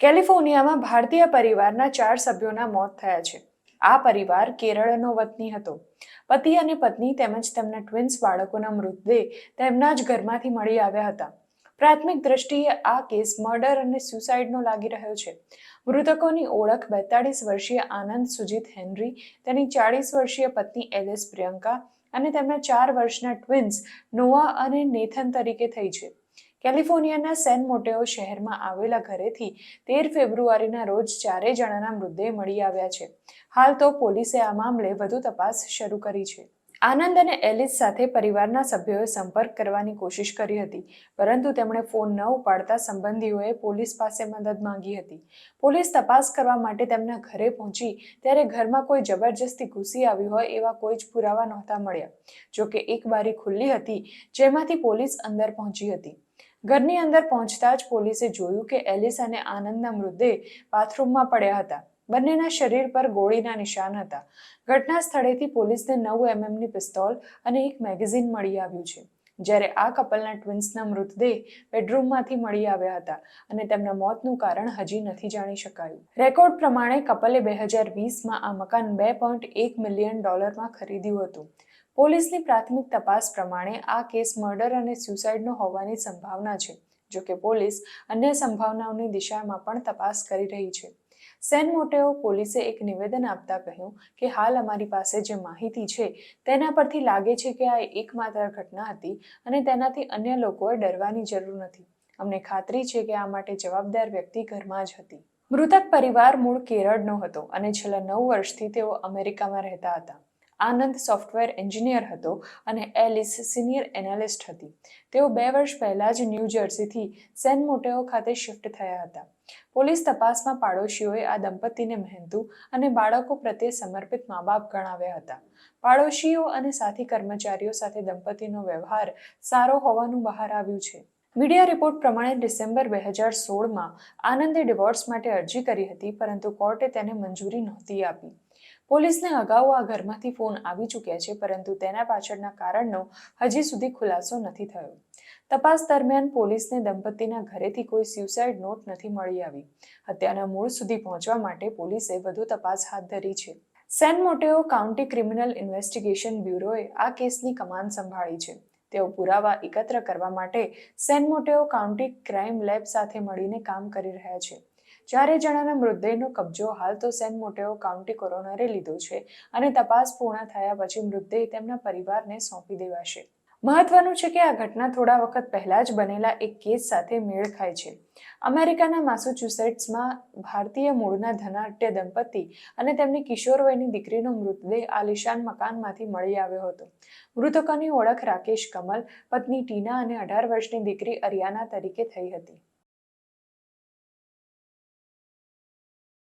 કેલિફોર્નિયામાં ભારતીય પરિવારના 4 સભ્યોના મોત થયા છે. આ પરિવાર કેરળનો વતની હતો. પતિ અને પત્ની તેમજ તેમના ટ્વિન્સ બાળકોના મૃતદેહ તેમના જ ઘરમાંથી મળી આવ્યા હતા. પ્રાથમિક દ્રષ્ટિએ આ કેસ મર્ડર અને સુસાઇડનો લાગી રહ્યો છે. મૃતકોની ઓળખ 42 વર્ષીય આનંદ સુજીત હેનરી, તેની 40 વર્ષીય પત્ની એલિસ પ્રિયંકા અને તેમના 4 વર્ષના ટ્વિન્સ નોઆ અને નેથન તરીકે થઈ છે. કેલિફોર્નિયાના સેન મોટેઓ શહેરમાં આવેલા ઘરેથી 13 ફેબ્રુઆરીના રોજ 4 જણાના મૃતદેહ મળી આવ્યા છે. હાલ તો પોલીસે આ મામલે વધુ તપાસ શરૂ કરી છે. આનંદ અને એલિસ સાથે પરિવારના સભ્યોએ સંપર્ક કરવાની કોશિશ કરી હતી, પરંતુ તેમણે ફોન ન ઉપાડતા સંબંધીઓએ પોલીસ પાસે મદદ માંગી હતી. પોલીસ તપાસ કરવા માટે તેમના ઘરે પહોંચી ત્યારે ઘરમાં કોઈ જબરજસ્તી ઘૂસી આવ્યું હોય એવા કોઈ જ પુરાવા નહોતા મળ્યા. જોકે એક બારી ખુલ્લી હતી, જેમાંથી પોલીસ અંદર પહોંચી હતી. ઘરની અંદર પહોંચતા જ પોલીસે જોયું કે એલિસ અને આનંદના મૃતદેહ બાથરૂમમાં પડ્યા હતા. બંનેના શરીર પર ગોળીના નિશાન હતા. ઘટના સ્થળેથી પોલીસને 9 mm પિસ્તોલ અને એક મેગેઝિન મળી આવ્યું છે. જ્યારે આ કપલના ટ્વિન્સના મૃતદેહ બેડરૂમમાંથી મળી આવ્યા હતા અને તેમના મોતનું કારણ હજી નથી જાણી શકાયું. રેકોર્ડ પ્રમાણે કપલે 2020માં આ મકાન $2.1 મિલિયન ખરીદ્યું હતું. પોલીસની પ્રાથમિક તપાસ પ્રમાણે આ કેસ મર્ડર અને સુસાઇડનો હોવાની સંભાવના છે. જોકે પોલીસ અન્ય સંભાવનાઓની દિશામાં પણ તપાસ કરી રહી છે. સેન મોટેઓ પોલીસે એક નિવેદન આપતા કહ્યું કે હાલ અમારી પાસે જે માહિતી છે તેના પરથી લાગે છે કે આ એકમાત્ર ઘટના હતી અને તેનાથી અન્ય લોકોએ ડરવાની જરૂર નથી. અમને ખાતરી છે કે આ માટે જવાબદાર વ્યક્તિ ઘરમાં જ હતી. મૃતક પરિવાર મૂળ કેરળનો હતો અને છેલ્લા 9 વર્ષથી તેઓ અમેરિકામાં રહેતા હતા. આનંદ સોફ્ટવેર એન્જિનિયર હતો અને એલિસ સિનિયર એનાલિસ્ટ હતી. તેઓ 2 વર્ષ પહેલા જ ન્યૂ જર્સીથી સેન મોટેઓ ખાતે શિફ્ટ થયા હતા. પોલીસ તપાસમાં પાડોશીઓએ આ દંપતીને મહેનતુ અને બાળકો પ્રત્યે સમર્પિત મા-બાપ ગણાવ્યા હતા. પાડોશીઓ અને સાથી કર્મચારીઓ સાથે દંપતીનો વ્યવહાર સારો હોવાનું બહાર આવ્યું છે. મીડિયા રિપોર્ટ પ્રમાણે ડિસેમ્બર 2016માં આનંદે ડિવોર્સ માટે અરજી કરી હતી, પરંતુ કોર્ટે તેને મંજૂરી નહોતી આપી. પોલીસને અગાઉ આ ઘરમાંથી ફોન આવી ચૂક્યા છે, પરંતુ તેના પાછળના કારણનો હજી સુધી ખુલાસો નથી થયો. તપાસ દરમિયાન પોલીસને દંપતીના ઘરેથી કોઈ સ્યુસાઇડ નોટ નથી મળી આવી. હત્યાના મૂળ સુધી પહોંચવા માટે પોલીસે વધુ તપાસ હાથ ધરી છે. સેન મોટેઓ કાઉન્ટી ક્રિમિનલ ઇન્વેસ્ટિગેશન બ્યુરોએ આ કેસની કમાન સંભાળી છે. તેઓ પુરાવા એકત્ર કરવા માટે સેન મોટેઓ કાઉન્ટી ક્રાઇમ લેબ સાથે મળીને કામ કરી રહ્યા છે. 4 જણાના મૃતદેહનો કબજો હાલ તો સેન મોટેઓ કાઉન્ટી કોરોનરે લીધો છે અને તપાસ પૂર્ણ થયા પછી મૃતદેહ તેમના પરિવારને સોંપી દેવાશે. મહત્વનું છે કે આ ઘટના થોડા વખત પહેલા જ બનેલા એક કેસ સાથે મેળ ખાય છે. અમેરિકાના માસેચ્યુસેટ્સમાં ભારતીય મૂળના ધનાઢ્ય દંપતી અને તેમની કિશોરવયની દીકરીનો મૃતદેહ આલિશાન મકાનમાંથી મળી આવ્યો હતો. મૃતકોની ઓળખ રાકેશ કમલ, પત્ની ટીના અને 18 વર્ષની દીકરી અરિયાના તરીકે થઈ હતી.